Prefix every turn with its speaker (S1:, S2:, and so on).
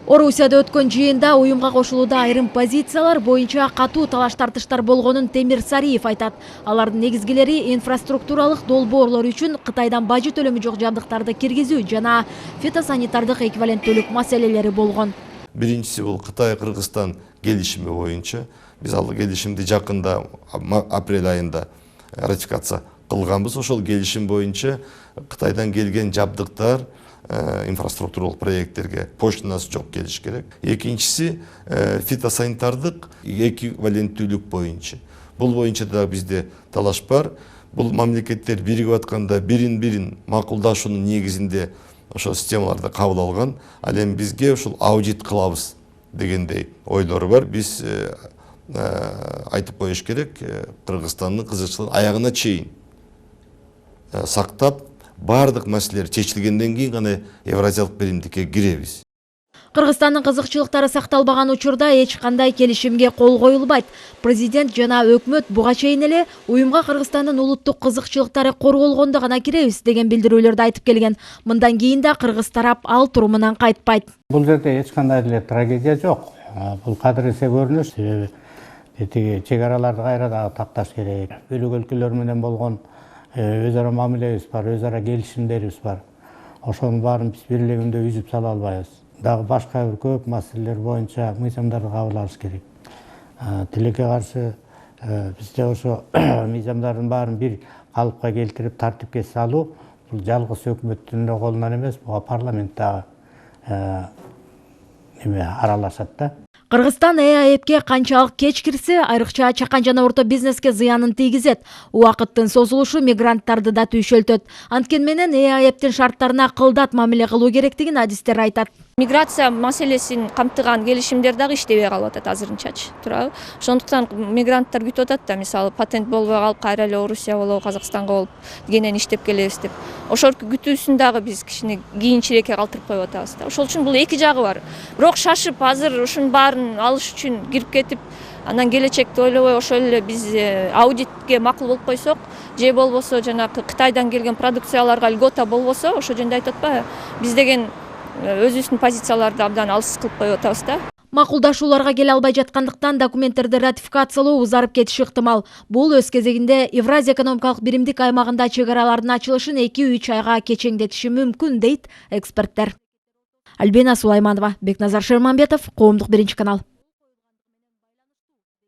S1: Орусияда өткөн жыйында уюмга кошулууда айрым позициялар боюнча катуу талаш-тартыштар болгонун Темир Сариев айтат. Алардын негизгилери инфраструктуралык долбоорлор үчүн Кытайдан бажы төлөмү жок жабдыктарды киргизүү жана фитосанитардык эквиваленттүүлүк маселелери болгон.
S2: Биринчиси бул Кытай-Кыргызстан келишими боюнча. Биз ал келишимди жакында апрель айында ратификация кылганбыз. Ошол келишим боюнча Кытайдан келген жабдыктар инфраструктуралык проекттерге поштанасы жок келиш керек. Экинчиси фитосанитардык эквиваленттүүлүк боюнча. Бул боюнча да бизде талаш бар. Бул мамлекеттер биригип атканда бирин макулдашуунун негизинде ошол системаларды кабыл алган. Ал эми бизге ушул аудит кылабыз дегендей ойлору бар. Биз айтып коюш керек, Кыргызстандын кызыкчылыгын аягына чейин сактап, бардык маселелер чечилгенден кийин гана Евразиялык биримдикке киребиз.
S1: Кыргызстандын кызыкчылыктары сакталбаган учурда эч кандай келишимге кол коюлбайт. Президент жана өкмөт буга чейин эле уюмга Кыргызстандын улуттук кызыкчылыктары корголгондо гана киребиз деген билдирүүлөрдү айтып келген. Мындан кийин да кыргыз тарап ал турумунан кайтпайт.
S3: Бул жерде эч кандай эле трагедия жок. Бул кадыресе көрүнүш, себеби чек араларды кайра дагы такташ керек. Бөлүк өлкөлөр менен болгон өз ара мамилебиз бар, өз ара келишимдерибиз бар. Ошонун баарын биз бир эле күндө үзүп сала албайбыз. Дагы башка бир көп маселелер боюнча мыйзамдарды кабыл алыш керек. Тилекке каршы бизде ошо мыйзамдардын баарын бир калыпка келтирип тартипке салуу бул жалгыз өкмөттүн колунан эмес, буга парламент дагы аралашат да.
S1: Кыргызстан ЭАЭПке канчалык кеч кирсе, айрыкча чакан жана орто бизнеске зыянын тийгизет. Убакыттын созулушу мигранттарды да түйшөлтөт. Анткени менен ЭАЭПтин шарттарына кылдат мамиле кылуу керектигин адистер айтат.
S4: Миграция маселесин камтыган келишимдер дагы иштебей калып атат азырынчачы, туурабы? Ошондуктан мигранттар күтүп атат да, мисалы патент болбой калып, кайра эле Орусия болобу, Казакстанга болуп кенен иштеп келебиз деп. Ошол күтүүсүн дагы биз кичине кийинчерээкке калтырып коюп атабыз да. Ошол үчүн бул эки жагы бар. Бирок шашып азыр ушунун баарын алыш үчүн кирип кетип, анан келечекти ойлобой ошол эле биз аудитке макул болуп койсок, же болбосо жанагы Кытайдан келген продукцияларга льгота болбосо, ошол жөнүндө айтып атпайбы? Биз деген өзүбүздүн позицияларды абдан алыс кылып коюп атабыз да.
S1: Макулдашууларга келе албай жаткандыктан документтерди ратификациялоо узарып кетиши ыктымал. Бул өз кезегинде Евразия экономикалык биримдик аймагында чек аралардын ачылышын 2-3 айга кечеңдетиши мүмкүн дейт эксперттер. Альбина Сулайманова, Бекназар Шерманбетов, Коомдук биринчи канал.